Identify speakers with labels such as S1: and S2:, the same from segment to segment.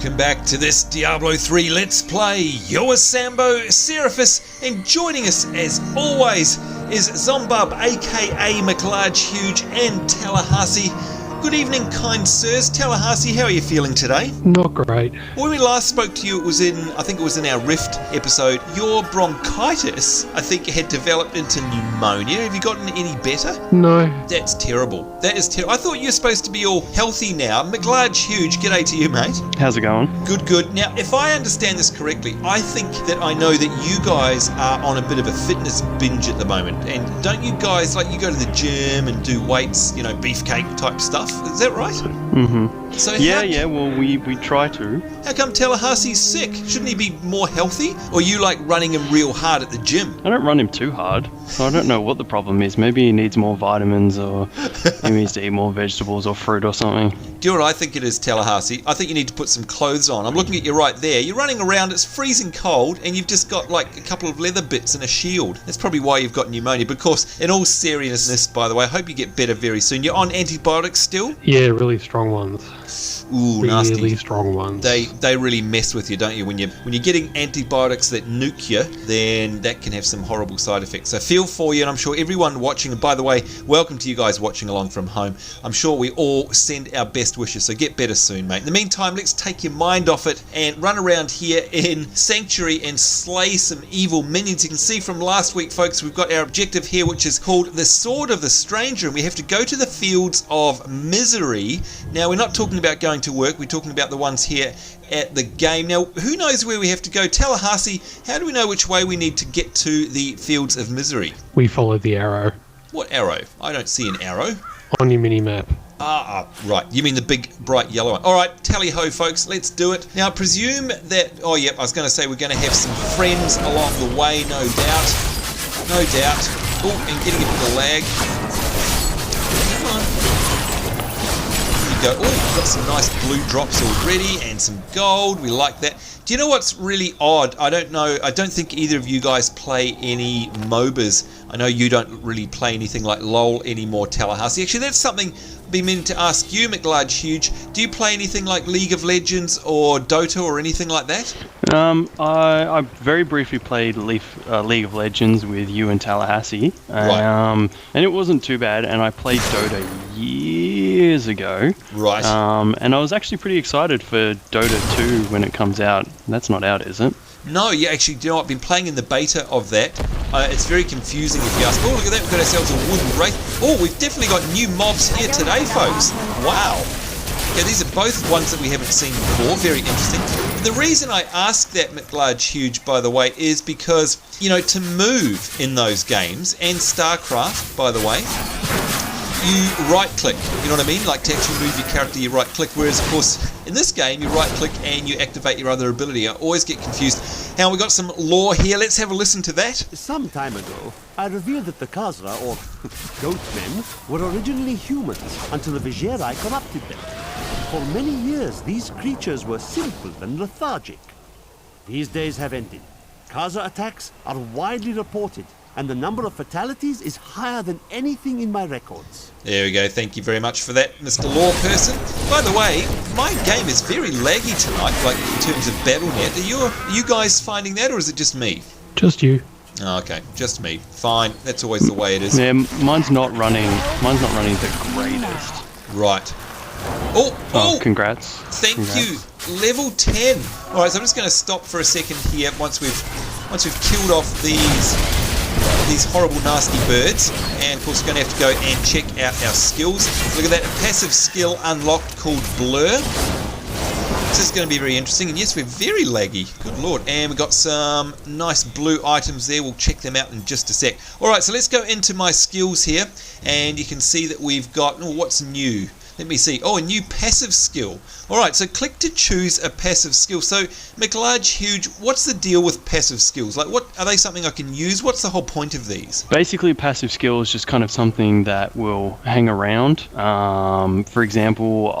S1: Welcome back to this Diablo 3 Let's Play. You're Sambo, Seraphis, and joining us as always is Zombub, aka Mclargehuge, and Tallahassee. Good evening, kind sirs. Tallahassee, how are you feeling today?
S2: Not great.
S1: When we last spoke to you, I think it was in our Rift episode, your bronchitis, I think, had developed into pneumonia. Have you gotten any better?
S2: No.
S1: That's terrible. That is terrible. I thought you were supposed to be all healthy now. Mclargehuge, g'day to you, mate.
S3: How's it going?
S1: Good, good. Now, if I understand this correctly, I think that I know that you guys are on a bit of a fitness binge at the moment. And don't you guys, like, you go to the gym and do weights, you know, beefcake type stuff? Is that right?
S3: Mm-hmm.
S1: So
S3: well, we try to.
S1: How come Tallahassee's sick? Shouldn't he be more healthy? Or you like running him real hard at the gym?
S3: I don't run him too hard, so I don't know what the problem is. Maybe he needs more vitamins, or he needs to eat more vegetables or fruit or something.
S1: Do you know what I think it is, Tallahassee? I think you need to put some clothes on. I'm looking at you right there. You're running around, it's freezing cold, and you've just got like a couple of leather bits and a shield. That's probably why you've got pneumonia. But of course, in all seriousness, by the way, I hope you get better very soon. You're on antibiotics still?
S2: Yeah, really strong ones.
S1: Ooh, nasty.
S2: Really strong ones.
S1: They really mess with you, don't you? When you're getting antibiotics that nuke you, then that can have some horrible side effects. So feel for you, and I'm sure everyone watching, and by the way, welcome to you guys watching along from home. I'm sure we all send our best wishes, so get better soon, mate. In the meantime, let's take your mind off it and run around here in Sanctuary and slay some evil minions. You can see from last week, folks, we've got our objective here, which is called the Sword of the Stranger, and we have to go to the Fields of Misery. Now, we're not talking about going to work, we're talking about the ones here at the game. Now, who knows where we have to go? Tallahassee, how do we know which way we need to get to the Fields of Misery?
S2: We follow the arrow.
S1: What arrow? I don't see an arrow.
S2: On your mini-map.
S1: Right. You mean the big, bright yellow one. All right, tally-ho, folks. Let's do it. Now, I presume that... Oh, yeah, I was going to say we're going to have some friends along the way, no doubt. No doubt. Oh, and getting a bit of lag. Come on. Go. Oh, we've got some nice blue drops already and some gold. We like that. Do you know what's really odd? I don't know. I don't think either of you guys play any MOBAs. I know you don't really play anything like LOL anymore, Tallahassee. Actually, that's something I've been meaning to ask you, Mclargehuge. Do you play anything like League of Legends or Dota or anything like that?
S3: I very briefly played League of Legends with you and Tallahassee.
S1: Right.
S3: And it wasn't too bad, and I played Dota years ago.
S1: Right.
S3: And I was actually pretty excited for Dota 2 when it comes out. That's not out, is it?
S1: No, yeah, actually, do you know what? I've been playing in the beta of that. It's very confusing if you ask. Oh, look at that, we've got ourselves a wooden wraith. Oh, we've definitely got new mobs here today, folks. Wow. Okay, these are both ones that we haven't seen before. Very interesting. The reason I asked that, Mclargehuge, by the way, is because, you know, to move in those games, and StarCraft, by the way, you right-click, you know what I mean? Like to actually move your character, you right-click, whereas, of course, in this game, you right-click and you activate your other ability. I always get confused. Now, we've got some lore here. Let's have a listen to that.
S4: Some time ago, I revealed that the Khazra, or goat men, were originally humans until the Vigerai corrupted them. For many years, these creatures were simple and lethargic. These days have ended. Khazra attacks are widely reported, and the number of fatalities is higher than anything in my records.
S1: There we go. Thank you very much for that, Mr. Law Person. By the way, my game is very laggy tonight, like in terms of BattleNet. Are you guys finding that, or is it just me?
S2: Just you.
S1: Oh, okay, just me. Fine. That's always the way it is.
S3: Yeah, mine's not running the greatest.
S1: Right. Oh!
S3: Congrats.
S1: Thank you. Level 10. All right, so I'm just going to stop for a second here once we've killed off these horrible nasty birds, and of course we're going to have to go and check out our skills. Look at that, a passive skill unlocked called Blur. This is going to be very interesting, and yes, we're very laggy, good lord. And we've got some nice blue items there. We'll check them out in just a sec. Alright, so let's go into my skills here, and you can see that we've got, what's new? Let me see. Oh, a new passive skill. Alright, so click to choose a passive skill. So, Mclargehuge, what's the deal with passive skills? Like, what are they something I can use? What's the whole point of these?
S3: Basically, a passive skill is just kind of something that will hang around. For example,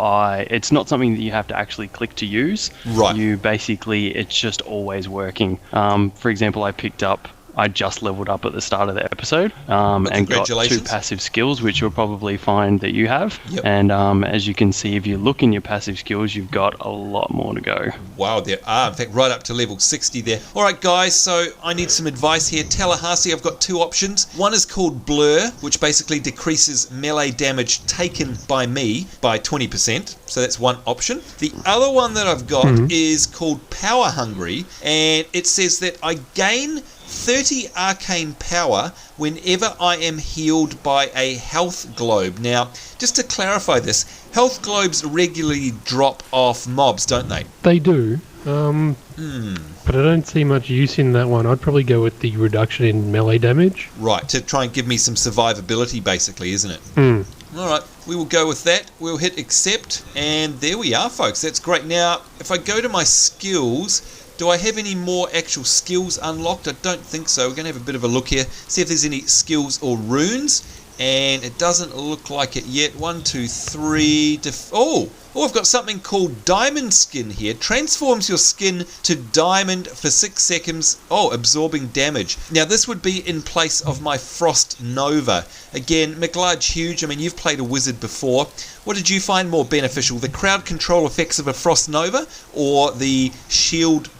S3: it's not something that you have to actually click to use.
S1: Right.
S3: It's just always working. For example, I picked up I just leveled up at the start of the episode and got 2 passive skills, which you'll probably find that you have.
S1: Yep.
S3: And as you can see, if you look in your passive skills, you've got a lot more to go.
S1: Wow, there are. In fact, right up to level 60 there. All right, guys, so I need some advice here. Tallahassee, I've got 2 options. One is called Blur, which basically decreases melee damage taken by me by 20%. So that's one option. The other one that I've got is called Power Hungry, and it says that I gain 30 arcane power whenever I am healed by a health globe. Now, just to clarify this, health globes regularly drop off mobs, don't they?
S2: They do. But I don't see much use in that one. I'd probably go with the reduction in melee damage.
S1: Right, to try and give me some survivability, basically, isn't it? Alright, we will go with that. We'll hit accept, and there we are, folks. That's great. Now, if I go to my skills, do I have any more actual skills unlocked? I don't think so. We're going to have a bit of a look here, see if there's any skills or runes, and it doesn't look like it yet. 1, 2, 3... Oh, I've got something called Diamond Skin here. Transforms your skin to diamond for 6 seconds. Oh, absorbing damage. Now, this would be in place of my Frost Nova. Again, Mclargehuge, I mean, you've played a wizard before. What did you find more beneficial? The crowd control effects of a Frost Nova or the shield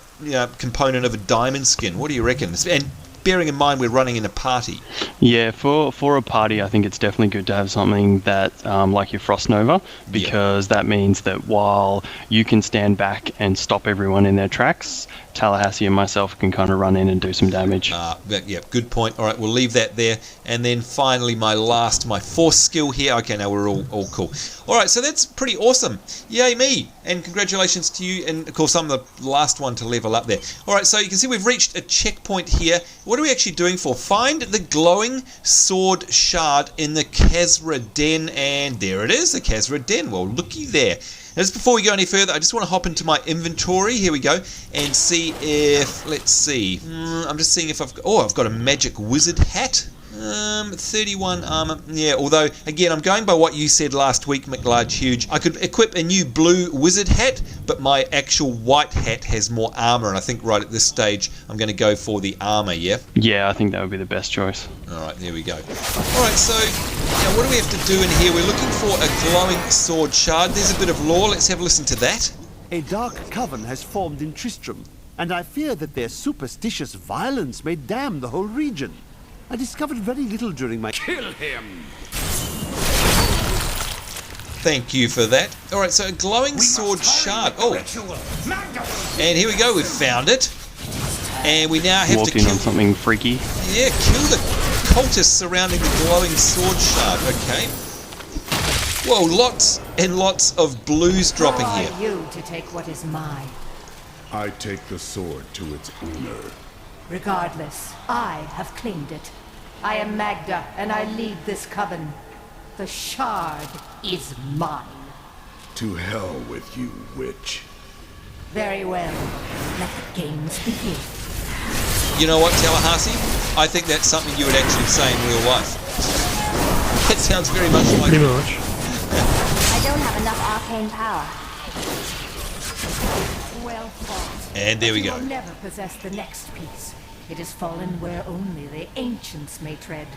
S1: component of a Diamond Skin? What do you reckon? And bearing in mind we're running in a party.
S3: Yeah, for a party, I think it's definitely good to have something that, like your Frost Nova, because that means that while you can stand back and stop everyone in their tracks, Tallahassee and myself can kind of run in and do some damage.
S1: Yeah, good point. All right, we'll leave that there. And then finally, my force skill here. Okay, now we're all cool. All right, so that's pretty awesome. Yay me! And congratulations to you. And of course, I'm the last one to level up there. All right, so you can see we've reached a checkpoint here. What are we actually doing for? Find the glowing sword shard in the Khazra Den. And there it is, the Khazra Den. Well, looky there. Now, just before we go any further, I just want to hop into my inventory. Here we go. And see if... Let's see. I'm just seeing if I've got a magic wizard hat. 31 armor. Yeah, although, again, I'm going by what you said last week, Mclargehuge. I could equip a new blue wizard hat, but my actual white hat has more armor, and I think right at this stage, I'm going to go for the armor, yeah?
S3: Yeah, I think that would be the best choice.
S1: Alright, there we go. Alright, so, now what do we have to do in here? We're looking for a glowing sword shard. There's a bit of lore. Let's have a listen to that.
S4: A dark coven has formed in Tristram, and I fear that their superstitious violence may damn the whole region. I discovered very little during my... Kill him!
S1: Thank you for that. Alright, so a glowing sword shard. Oh! And here we go, we've found it. And we now have to kill...
S3: on something freaky.
S1: Yeah, kill the cultists surrounding the glowing sword shard. Okay. Whoa, lots and lots of blues dropping here.
S5: Who are you to take what is mine?
S6: I take the sword to its owner.
S5: Regardless, I have claimed it. I am Magda, and I lead this coven. The shard is mine.
S6: To hell with you, witch.
S5: Very well. Let the games begin.
S1: You know what, Tallahassee? I think that's something you would actually say in real life. That sounds very much like...
S2: Pretty much.
S7: I don't have enough arcane power.
S5: Well fought.
S1: And there we
S5: You
S1: go.
S5: will never possess the next piece. It has fallen where only the ancients may tread.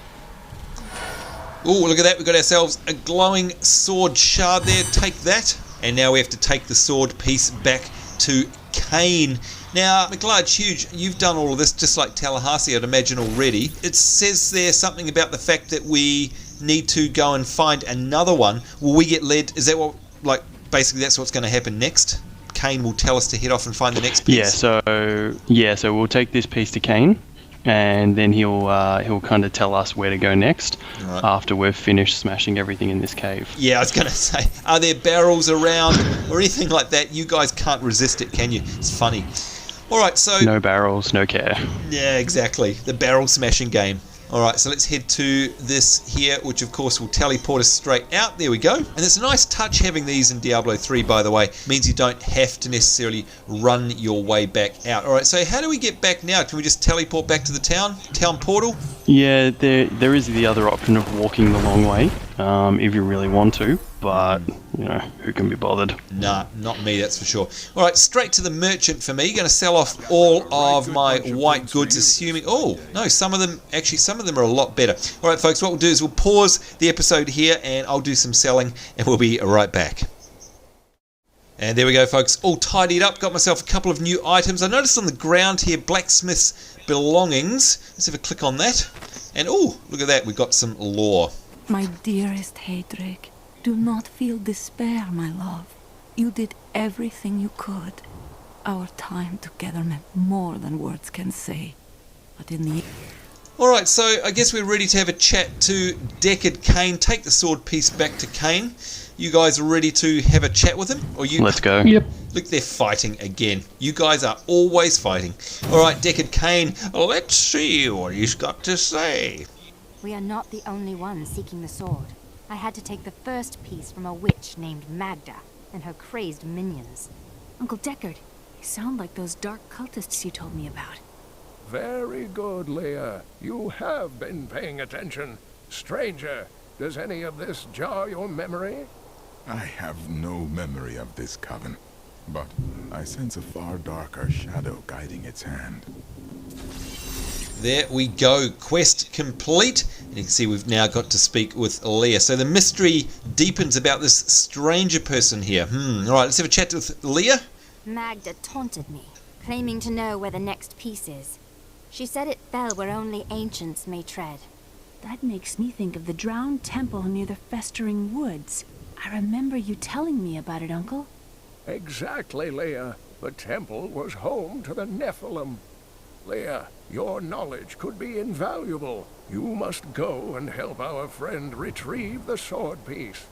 S1: Oh, look at that. We've got ourselves a glowing sword shard there. Take that. And now we have to take the sword piece back to Cain. Now, Mclargehuge, you've done all of this just like Tallahassee, I'd imagine, already. It says there something about the fact that we need to go and find another one. Will we get led? Is that what, like, basically that's what's going to happen next? Cain will tell us to head off and find the next piece.
S3: So we'll take this piece to Cain, and then he'll kind of tell us where to go next after we've finished smashing everything in this cave.
S1: Yeah, I was going to say, are there barrels around or anything like that? You guys can't resist it, can you? It's funny. All right, so
S3: no barrels, no care.
S1: Yeah, exactly. The barrel smashing game. All right, so let's head to this here, which of course will teleport us straight out. There we go. And it's a nice touch having these in Diablo 3, by the way. It means you don't have to necessarily run your way back out. All right, so how do we get back now? Can we just teleport back to the town portal?
S3: Yeah, there is the other option of walking the long way. if you really want to, but, who can be bothered?
S1: Nah, not me, that's for sure. Alright, straight to the merchant for me. Going to sell off all of my white goods, assuming... Oh, no, some of them are a lot better. Alright, folks, what we'll do is we'll pause the episode here, and I'll do some selling, and we'll be right back. And there we go, folks, all tidied up. Got myself a couple of new items. I noticed on the ground here, blacksmith's belongings. Let's have a click on that. And, oh, look at that, we've got some lore.
S8: My dearest Heydrich, do not feel despair, my love. You did everything you could. Our time together meant more than words can say. But in the...
S1: Alright, so I guess we're ready to have a chat to Deckard Cain. Take the sword piece back to Cain. You guys are ready to have a chat with him? Or you?
S3: Let's go.
S2: Yep.
S1: Look, they're fighting again. You guys are always fighting. Alright, Deckard Cain, let's see what he's got to say.
S7: We are not the only ones seeking the sword. I had to take the first piece from a witch named Magda and her crazed minions.
S8: Uncle Deckard, they sound like those dark cultists you told me about.
S9: Very good, Leah. You have been paying attention. Stranger, does any of this jar your memory?
S6: I have no memory of this coven, but I sense a far darker shadow guiding its hand.
S1: There we go. Quest complete. And you can see we've now got to speak with Leah. So the mystery deepens about this stranger person here. Alright, let's have a chat with Leah.
S7: Magda taunted me, claiming to know where the next piece is. She said it fell where only ancients may tread.
S8: That makes me think of the drowned temple near the Festering Woods. I remember you telling me about it, Uncle.
S9: Exactly, Leah. The temple was home to the Nephilim. Leah, your knowledge could be invaluable. You must go and help our friend retrieve the sword piece.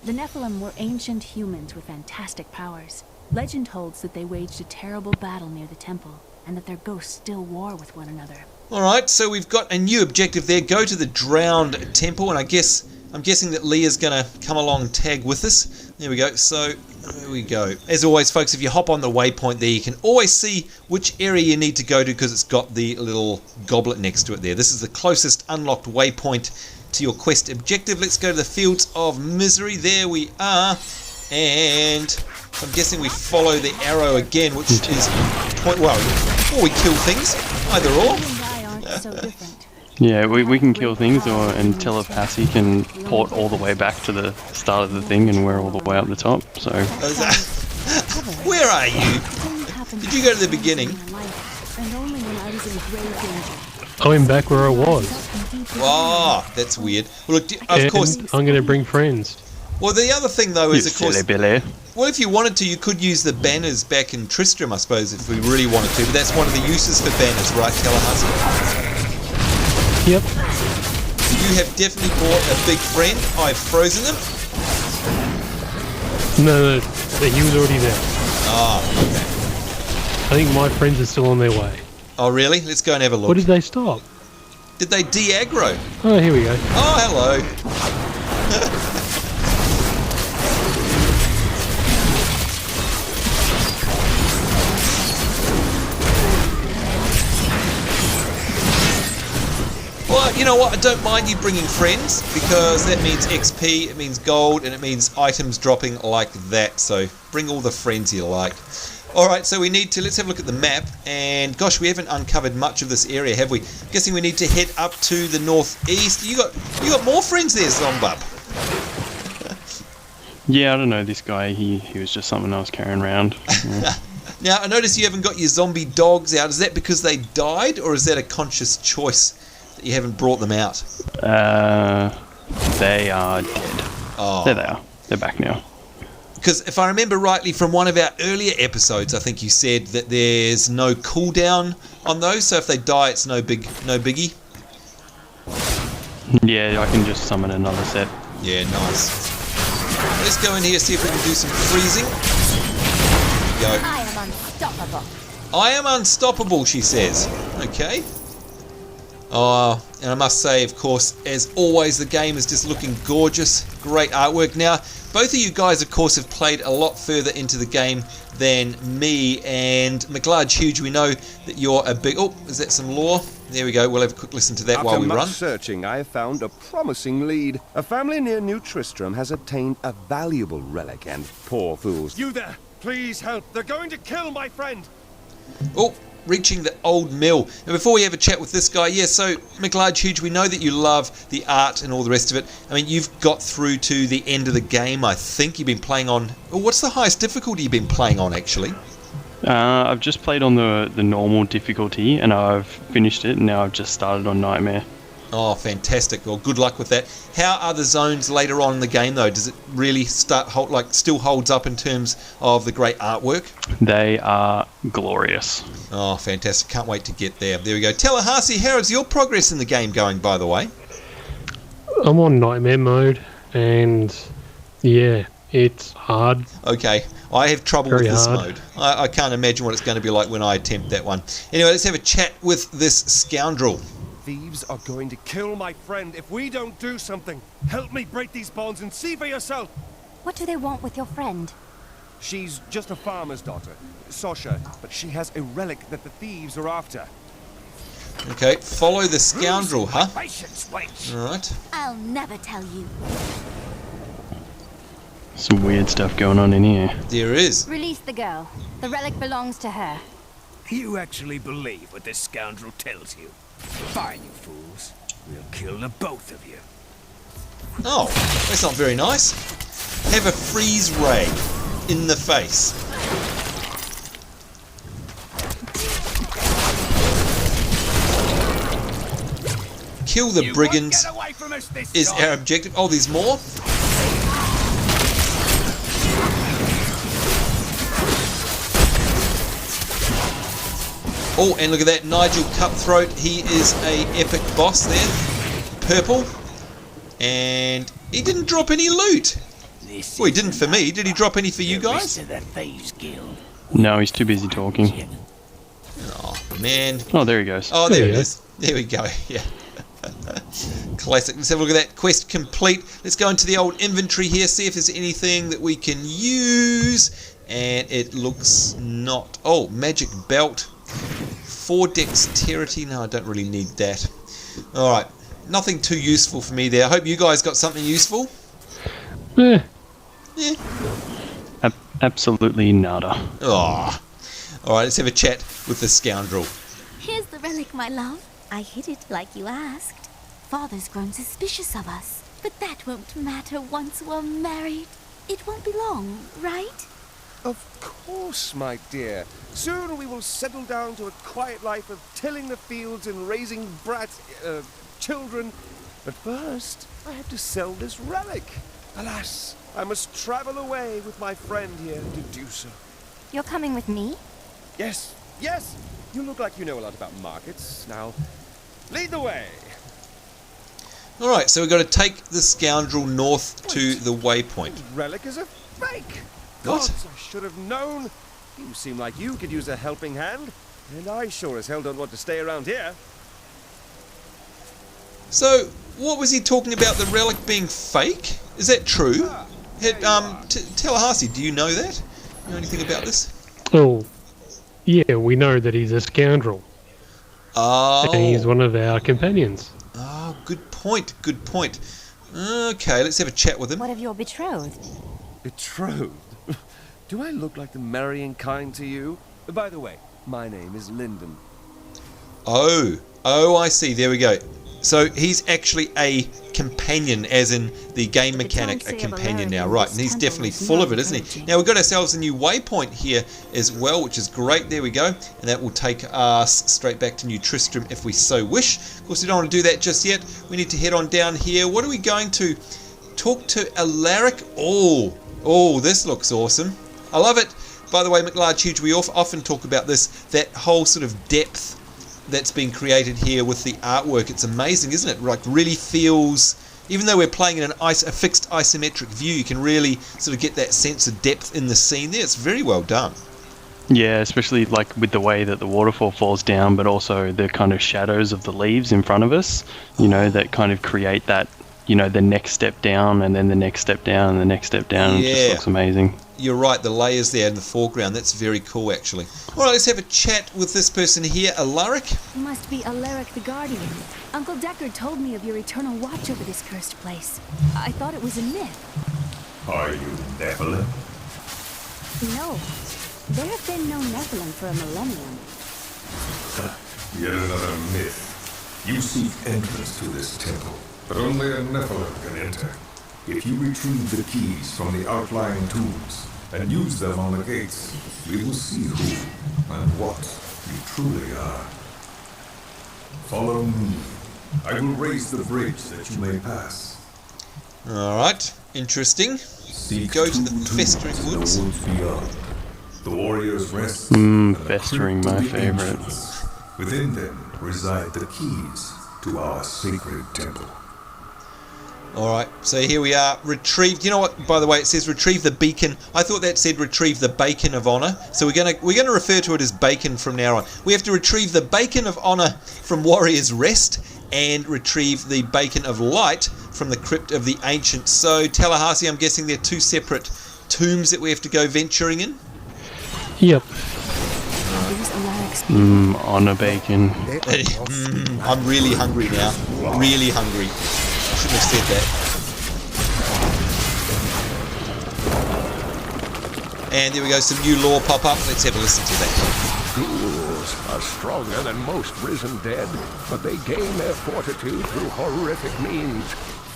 S8: The Nephilim were ancient humans with fantastic powers. Legend holds that they waged a terrible battle near the temple, and that their ghosts still war with one another.
S1: Alright, so we've got a new objective there. Go to the drowned temple, and I'm guessing that Leah's going to come along and tag with us. There we go. So, there we go. As always, folks, if you hop on the waypoint there, you can always see which area you need to go to because it's got the little goblet next to it there. This is the closest unlocked waypoint to your quest objective. Let's go to the Fields of Misery. There we are. And I'm guessing we follow the arrow again, which is point... Well, or we kill things. Either or.
S8: So different.
S3: Yeah, we can kill things, and Tallahassee can port all the way back to the start of the thing, and we're all the way up the top, so...
S1: Where are you? Did you go to the beginning?
S2: I'm back where I was.
S1: Oh, that's weird. Well, look, of course...
S2: I'm going to bring friends.
S1: Well, the other thing, though, is, of course...
S3: Silly Billy.
S1: Well, if you wanted to, you could use the banners back in Tristram, I suppose, if we really wanted to. But that's one of the uses for banners, right, Tallahassee?
S2: Yep.
S1: You have definitely bought a big friend. I've frozen him.
S2: No, he was already there.
S1: Ah, okay.
S2: I think my friends are still on their way.
S1: Oh, really? Let's go and have a look.
S2: What did they stop?
S1: Did they de-aggro?
S2: Oh, here we go.
S1: Oh, hello. Well, you know what? I don't mind you bringing friends because that means XP, it means gold, and it means items dropping like that. So bring all the friends you like. Alright, so we need to... Let's have a look at the map. And gosh, we haven't uncovered much of this area, have we? Guessing we need to head up to the northeast. You got more friends there, Zombub.
S3: Yeah, I don't know, this guy, he was just something I was carrying around. Yeah.
S1: Now, I notice you haven't got your zombie dogs out. Is that because they died, or is that a conscious choice that you haven't brought them out?
S3: They are dead.
S1: Oh.
S3: There they are. They're back now.
S1: Because if I remember rightly from one of our earlier episodes, I think you said that there's no cooldown on those, so if they die, it's no biggie.
S3: Yeah, I can just summon another set.
S1: Yeah, nice. Let's go in here, see if we can do some freezing. There we go.
S7: I am unstoppable.
S1: I am unstoppable, she says. Okay. Oh, and I must say, of course, as always, the game is just looking gorgeous. Great artwork. Now, both of you guys, of course, have played a lot further into the game than me, and Mclargehuge, we know that you're a big... Oh, is that some lore? There we go. We'll have a quick listen to that while
S10: After
S1: we
S10: much
S1: run.
S10: searching, I have found a promising lead. A family near New Tristram has obtained a valuable relic, and poor fools.
S11: You there! Please help! They're going to kill my friend!
S1: Oh, reaching the old mill. Now, before we have a chat with this guy, so Mclargehuge, we know that you love the art and all the rest of it. I mean, you've got through to the end of the game, I think. You've been playing on... what's the highest difficulty you've been playing on, actually?
S3: I've just played on the normal difficulty, and I've finished it, and now I've just started on Nightmare.
S1: Oh, fantastic. Well, good luck with that. How are the zones later on in the game, though? Does it really still holds up in terms of the great artwork?
S3: They are glorious.
S1: Oh, fantastic. Can't wait to get there. There we go. Tallahassee, how is your progress in the game going, by the way?
S2: I'm on Nightmare mode, and yeah, it's hard.
S1: Okay, I have trouble
S2: Very
S1: with this
S2: hard.
S1: mode. I can't imagine what it's going to be like when I attempt that one. Anyway, let's have a chat with this scoundrel.
S11: Thieves are going to kill my friend if we don't do something. Help me break these bonds and see for yourself.
S7: What do they want with your friend?
S11: She's just a farmer's daughter, Sasha, but she has a relic that the thieves are after.
S1: Okay, follow the scoundrel, huh?
S11: Patience, wait.
S1: Alright.
S7: I'll never tell you.
S3: Some weird stuff going on in here.
S1: There is.
S7: Release the girl. The relic belongs to her.
S12: You actually believe what this scoundrel tells you? Fine, you fools. We'll kill the both of you.
S1: Oh, that's not very nice. Have a freeze ray in the face. Kill the brigands is our objective. Oh, there's more? Oh, and look at that, Nigel Cutthroat. He is a epic boss there. Purple. And he didn't drop any loot. Well, he didn't for me. Did he drop any for you guys?
S3: No, he's too busy talking.
S1: Oh, man.
S3: Oh, there he goes.
S1: Oh, there it is. There we go. Yeah. Classic. Let's have a look at that. Quest complete. Let's go into the old inventory here, see if there's anything that we can use. And it looks not... Oh, magic belt. 4 dexterity. No, I don't really need that. Alright. Nothing too useful for me there. I hope you guys got something useful.
S2: Yeah.
S1: Yeah.
S3: Absolutely nada.
S1: Oh. Alright, let's have a chat with the scoundrel.
S13: Here's the relic, my love. I hid it like you asked. Father's grown suspicious of us, but that won't matter once we're married. It won't be long, right?
S10: Of course, my dear. Soon we will settle down to a quiet life of tilling the fields and raising children. But first, I have to sell this relic. Alas, I must travel away with my friend here to do so.
S7: You're coming with me?
S10: Yes, yes! You look like you know a lot about markets. Now, lead the way.
S1: Alright, so we've got to take the scoundrel north to the waypoint.
S10: This relic is a fake.
S1: What?
S10: Gods, I should have known. You seem like you could use a helping hand. And I sure as hell don't want to stay around here.
S1: So, what was he talking about, the relic being fake? Is that true? Tallahassee, do you know that? Know anything about this?
S2: Oh, yeah, we know that he's a scoundrel.
S1: Oh.
S2: And he's one of our companions.
S1: Oh, good point, good point. Okay, let's have a chat with him.
S7: What of your betrothed?
S10: Betrothed? Do I look like the marrying kind to you? By the way, my name is Lyndon.
S1: Oh, I see, there we go. So he's actually a companion, as in the game mechanic, a companion now, right? And he's definitely full of it, isn't he? Now we've got ourselves a new waypoint here as well, which is great. There we go. And that will take us straight back to New Tristram if we so wish. Of course, we don't want to do that just yet. We need to head on down here. What are we going to talk to Alaric? Oh, this looks awesome. I love it. By the way, Mclargehuge, we often talk about this, that whole sort of depth that's been created here with the artwork. It's amazing, isn't it? Like, really feels, even though we're playing in a fixed isometric view, you can really sort of get that sense of depth in the scene there. It's very well done.
S3: Yeah, especially like with the way that the waterfall falls down, but also the kind of shadows of the leaves in front of us, you know, that kind of create that you know, the next step down and then the next step down and the next step down. It just looks amazing.
S1: You're right, the layers there in the foreground, that's very cool actually. Alright, let's have a chat with this person here, Alaric.
S14: You must be Alaric the Guardian. Uncle Deckard told me of your eternal watch over this cursed place. I thought it was a myth.
S15: Are you Nephilim?
S14: No. There have been no Nephilim for a millennium.
S15: Yet another myth. You seek entrance to this temple, but only a Nephilim can enter. If you retrieve the keys from the outlying tombs and use them on the gates, we will see who and what you truly are. Follow me. I will raise the bridge that you may pass.
S1: Alright, interesting. Go to the Festering Woods.
S15: The warriors rest.
S3: Festering, my favorite.
S15: Within them reside the keys to our sacred temple.
S1: Alright, so here we are. Retrieve. You know what? By the way, it says retrieve the beacon. I thought that said retrieve the bacon of honor. So we're gonna refer to it as bacon from now on. We have to retrieve the bacon of honor from Warrior's Rest and retrieve the bacon of light from the Crypt of the Ancients. So Tallahassee, I'm guessing they're two separate tombs that we have to go venturing in.
S2: Yep.
S3: Honor bacon.
S1: I'm really hungry now. Really hungry. Shouldn't have said that. And there we go, some new lore pop up. Let's have a listen to that.
S9: Ghouls are stronger than most risen dead, but they gain their fortitude through horrific means,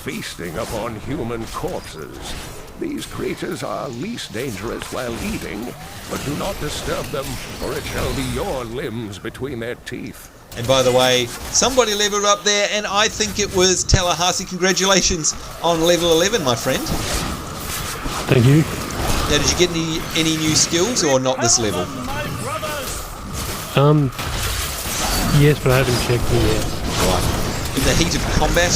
S9: feasting upon human corpses. These creatures are least dangerous while eating, but do not disturb them, or it shall be your limbs between their teeth.
S1: And by the way, somebody leveled up there, and I think it was Tallahassee. Congratulations on level 11, my friend.
S2: Thank you.
S1: Now, did you get any new skills, or not this level?
S2: Yes, but I haven't checked them yet.
S1: Right. In the heat of combat.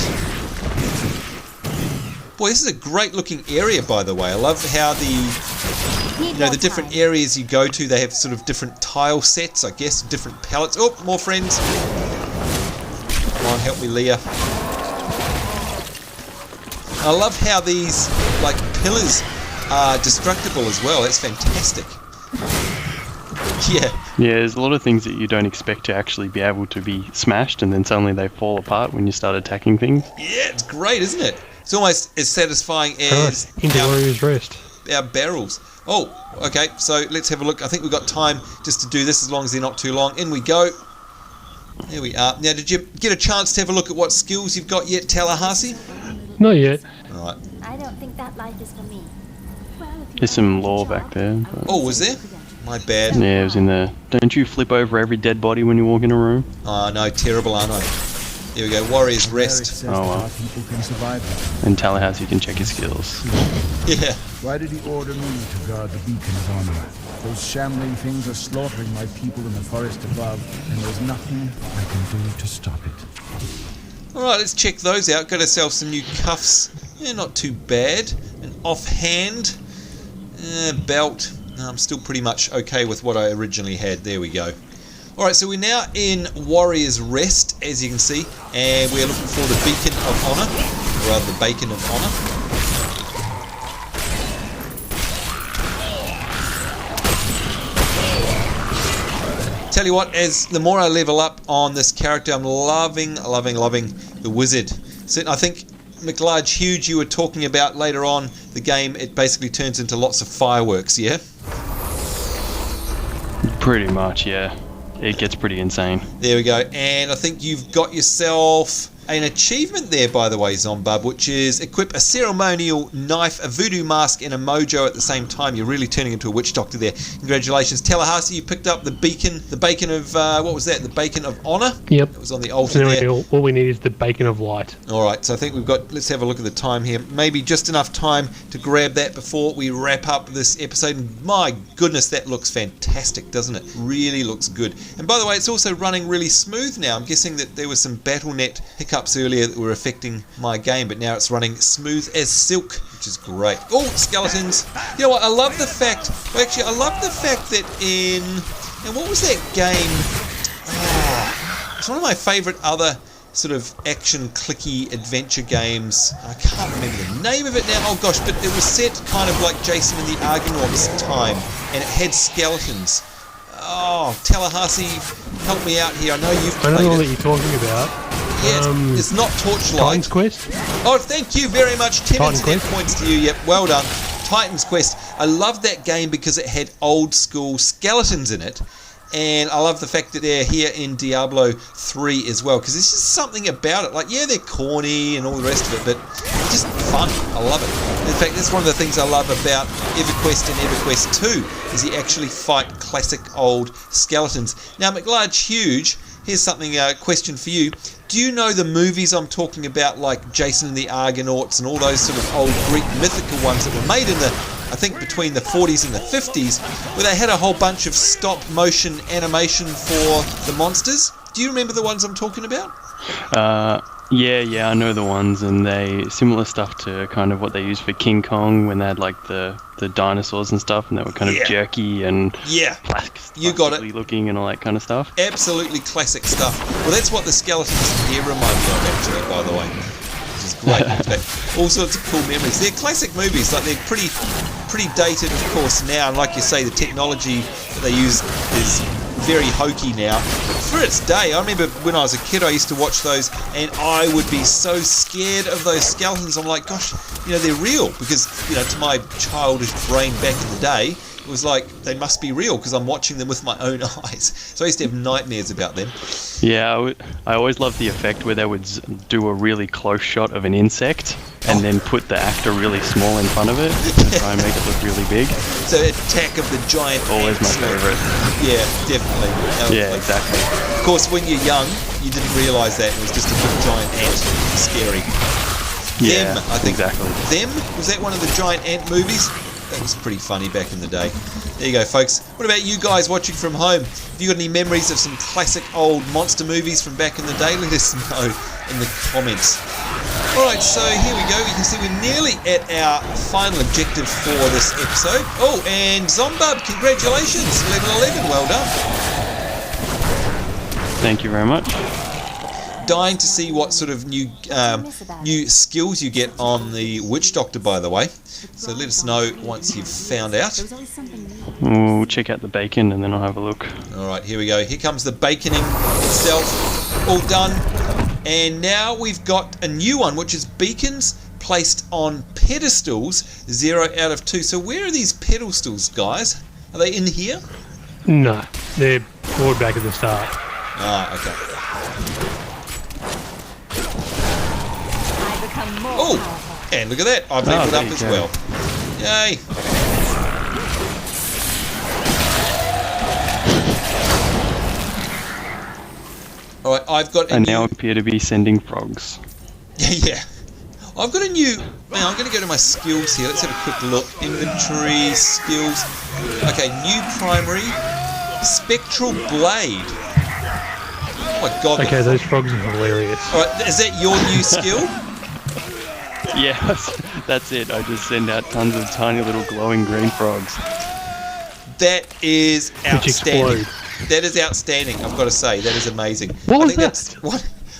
S1: Boy, this is a great looking area, by the way. I love how the different areas you go to, they have sort of different tile sets, I guess, different palettes. Oh, more friends. Come on, help me, Leah. I love how these, like, pillars are destructible as well. That's fantastic. Yeah.
S3: Yeah, there's a lot of things that you don't expect to actually be able to be smashed, and then suddenly they fall apart when you start attacking things.
S1: Yeah, it's great, isn't it? It's almost as satisfying as
S2: into Warrior's Rest.
S1: Our barrels. Oh, okay, so let's have a look. I think we've got time just to do this as long as they're not too long. In we go. There we are. Now, did you get a chance to have a look at what skills you've got yet, Tallahassee?
S2: Not yet.
S1: Alright.
S13: I don't think that life is for me.
S3: There's some lore back there. But...
S1: Oh, was there? My bad.
S3: Yeah, it was in there. Don't you flip over every dead body when you walk in a room?
S1: Oh, no, terrible, aren't I? Here we go, Warrior's Rest.
S3: Oh, well. And Tallahassee can check his skills.
S1: Yeah.
S16: Why did he order me to guard the beacon of honor? Those shambling things are slaughtering my people in the forest above, and there's nothing I can do to stop it.
S1: Alright, let's check those out. Got ourselves some new cuffs. Yeah, not too bad. An offhand belt. I'm still pretty much okay with what I originally had. There we go. Alright, so we're now in Warrior's Rest, as you can see, and we're looking for the Beacon of Honor, or rather the Bacon of Honor. Tell you what, as the more I level up on this character, I'm loving the wizard. So I think Mclargehuge, you were talking about later on the game, it basically turns into lots of fireworks, yeah?
S3: Pretty much, yeah. It gets pretty insane.
S1: There we go. And I think you've got yourself an achievement there, by the way, Zombub, which is equip a ceremonial knife, a voodoo mask, and a mojo at the same time. You're really turning into a witch doctor there. Congratulations. Tallahassee, you picked up the bacon of, what was that? The bacon of honor?
S2: Yep.
S1: It was on the altar there.
S2: All we need is the bacon of light.
S1: Alright, so I think we've got, let's have a look at the time here. Maybe just enough time to grab that before we wrap up this episode. And my goodness, that looks fantastic, doesn't it? Really looks good. And by the way, it's also running really smooth now. I'm guessing that there was some BattleNet hiccups earlier that were affecting my game, but now it's running smooth as silk, which is great. Oh, skeletons. You know what, I love the fact, I love the fact that and what was that game? It's one of my favourite other sort of action clicky adventure games. I can't remember the name of it now. Oh gosh, but it was set kind of like Jason and the Argonauts time, and it had skeletons. Oh, Tallahassee, help me out here. I know you've played
S2: I don't know
S1: it.
S2: what you're talking about.
S1: Yeah, it's not Torchlight.
S2: Titan's Quest?
S1: Oh, thank you very much. 10
S2: Titan's
S1: internet
S2: Quest?
S1: points to you. Yep, well done. Titan's Quest. I love that game because it had old school skeletons in it. And I love the fact that they're here in Diablo 3 as well, because there's just something about it. Like, yeah, they're corny and all the rest of it, but it's just fun. I love it. In fact, that's one of the things I love about EverQuest and EverQuest 2, is you actually fight classic old skeletons. Now, Mclargehuge, here's something, question for you. Do you know the movies I'm talking about, like Jason and the Argonauts and all those sort of old Greek mythical ones that were made in the, I think, between the 40s and the 50s, where they had a whole bunch of stop motion animation for the monsters? Do you remember the ones I'm talking about?
S3: Yeah, I know the ones, and they similar stuff to kind of what they used for King Kong when they had like the dinosaurs and stuff, and they were kind of jerky and
S1: you got it,
S3: looking and all that kind of stuff.
S1: Absolutely classic stuff. Well, that's what the skeletons here remind me of, actually, by the way, which is great. In fact, all sorts of cool memories. They're classic movies, like they're pretty dated, of course, now, and like you say, the technology that they use is very hokey now. But for its day, I remember when I was a kid, I used to watch those, and I would be so scared of those skeletons. I'm like, gosh, they're real, because, to my childish brain back in the day, it was like, they must be real, because I'm watching them with my own eyes. So I used to have nightmares about them.
S3: Yeah, I always loved the effect where they would do a really close shot of an insect, and then put the actor really small in front of it and try and make it look really big.
S1: So Attack of the Giant
S3: Always
S1: Ants.
S3: my favourite.
S1: Yeah, definitely.
S3: Yeah, exactly.
S1: Of course, when you're young, you didn't realise that it was just a big giant ant. Scary.
S3: Yeah,
S1: Them, I think.
S3: exactly.
S1: Them? Was that one of the giant ant movies? That was pretty funny back in the day. There you go, folks. What about you guys watching from home? Have you got any memories of some classic old monster movies from back in the day? Let us know in the comments. Alright, so here we go. You can see we're nearly at our final objective for this episode. Oh, and Zombub, congratulations. Level 11, well done.
S3: Thank you very much.
S1: Dying to see what sort of new skills you get on the Witch Doctor, by the way. So let us know once you've found out.
S3: We'll check out the bacon and then I'll have a look.
S1: Alright, here we go. Here comes the baconing itself. All done. And now we've got a new one, which is beacons placed on pedestals, 0 out of 2. So where are these pedestals, guys? Are they in here?
S2: No, they're forward back at the start.
S1: Ah, okay. Oh, and look at that. I've leveled up as well. Yay. Alright, I've got a
S3: and now appear to be sending frogs.
S1: Yeah. I've got a new... Now, I'm going to go to my skills here. Let's have a quick look. Inventory, skills. Okay, new primary. Spectral Blade. Oh my god.
S2: Okay, those frogs are hilarious.
S1: Alright, is that your new skill?
S3: Yes, that's it. I just send out tons of tiny little glowing green frogs.
S1: That is outstanding.
S2: Explode.
S1: That is outstanding, I've got to say. That is amazing.
S2: What was
S1: that's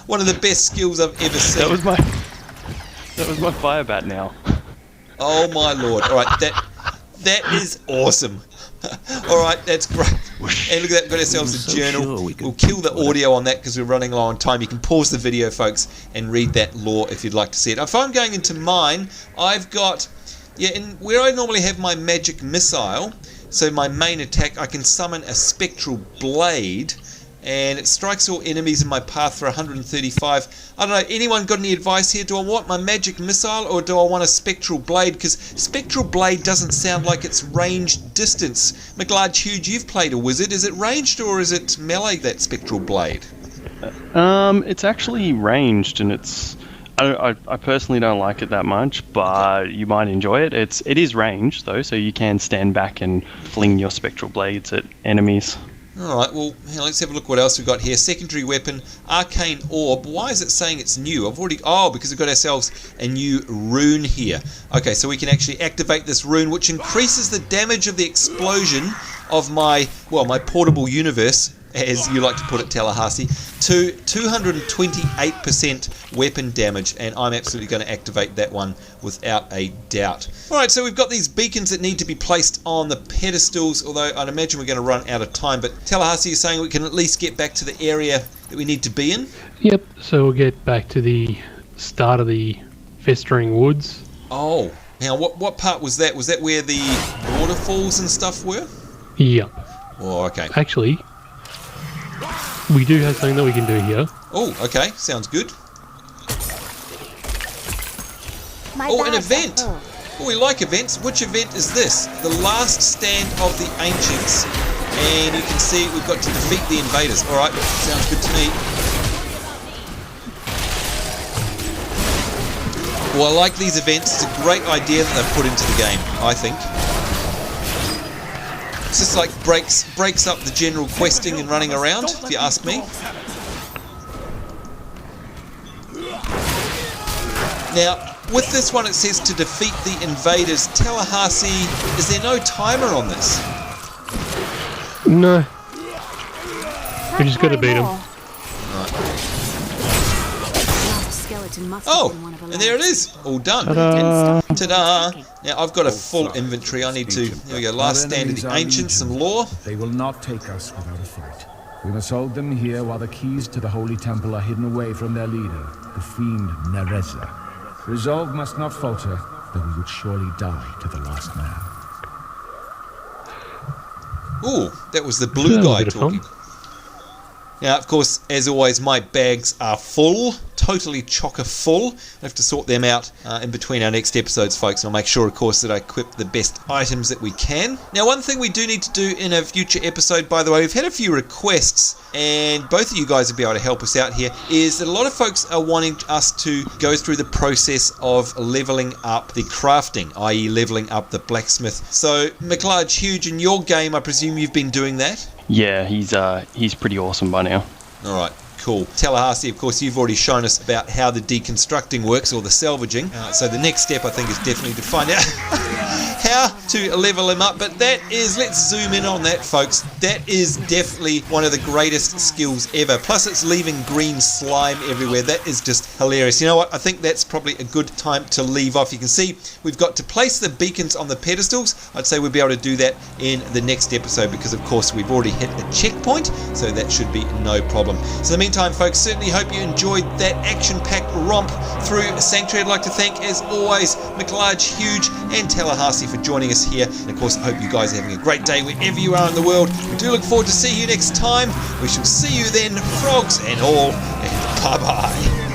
S1: one of the best skills I've ever seen.
S3: That was my fire bat now.
S1: Oh my lord. Alright, that is awesome. Alright, that's great. And look at that, we've got ourselves a journal. We'll kill the audio on that because we're running low on time. You can pause the video, folks, and read that lore if you'd like to see it. If I'm going into mine, I've got, where I normally have my magic missile, so my main attack, I can summon a spectral blade, and it strikes all enemies in my path for 135. I don't know, anyone got any advice here? Do I want my magic missile or do I want a spectral blade? Because spectral blade doesn't sound like it's ranged distance. Mclargehuge, you've played a wizard. Is it ranged or is it melee, that spectral blade?
S3: It's actually ranged, and it's... I personally don't like it that much, but you might enjoy it. It is ranged though, so you can stand back and fling your spectral blades at enemies.
S1: Alright, well, let's have a look what else we've got here. Secondary weapon, Arcane Orb. Why is it saying it's new? Because we've got ourselves a new rune here. Okay, so we can actually activate this rune, which increases the damage of the explosion of my portable universe as you like to put it, Tallahassee, to 228% weapon damage, and I'm absolutely going to activate that one without a doubt. Alright, so we've got these beacons that need to be placed on the pedestals, although I'd imagine we're going to run out of time, but Tallahassee is saying we can at least get back to the area that we need to be in?
S2: Yep, so we'll get back to the start of the Festering Woods.
S1: Oh, now what part was that? Was that where the waterfalls and stuff were?
S2: Yep.
S1: Oh, okay.
S2: Actually, we do have something that we can do here.
S1: Oh, okay, sounds good.
S13: My
S1: Oh, an
S13: bags
S1: event!
S13: are full.
S1: Oh, we like events. Which event is this? The Last Stand of the Ancients. And you can see we've got to defeat the invaders. Alright, sounds good to me. Well, I like these events. It's a great idea that they've put into the game, I think. It's just like breaks up the general questing and running around, if you ask me. Now, with this one it says to defeat the invaders. Tallahassee, is there no timer on this?
S2: No. We just got to beat him.
S1: Oh, and there it is, all done.
S2: Ta-da.
S1: Ta-da! Now I've got a full inventory. I need to. Here we go. Last Stand of the Ancients, some lore.
S16: They will not take us without a fight. We must hold them here while the keys to the Holy Temple are hidden away from their leader, the fiend Nereza. Resolve must not falter, though we would surely die to the last man.
S1: Ooh, that was the blue guy talking. Now, of course, as always, my bags are full, totally chocker full. I have to sort them out in between our next episodes, folks, and I'll make sure, of course, that I equip the best items that we can. Now, one thing we do need to do in a future episode, by the way, we've had a few requests, and both of you guys will be able to help us out here, is that a lot of folks are wanting us to go through the process of leveling up the crafting, i.e. leveling up the blacksmith. So, Mclargehuge, in your game, I presume you've been doing that?
S3: Yeah, he's pretty awesome by now.
S1: Alright, cool. Tallahassee, of course, you've already shown us about how the deconstructing works, or the salvaging. So the next step, I think, is definitely to find out how to level him up. But that is, let's zoom in on that, folks. That is definitely one of the greatest skills ever. Plus, it's leaving green slime everywhere. That is just hilarious. You know what? I think that's probably a good time to leave off. You can see we've got to place the beacons on the pedestals. I'd say we'll be able to do that in the next episode because, of course, we've already hit a checkpoint, so that should be no problem. So in the meantime, folks, certainly hope you enjoyed that action-packed romp through Sanctuary. I'd like to thank, as always, Mclargehuge and Tallahassee for joining us here. And of course, I hope you guys are having a great day wherever you are in the world. We do look forward to seeing you next time. We shall see you then, frogs and all, and bye-bye.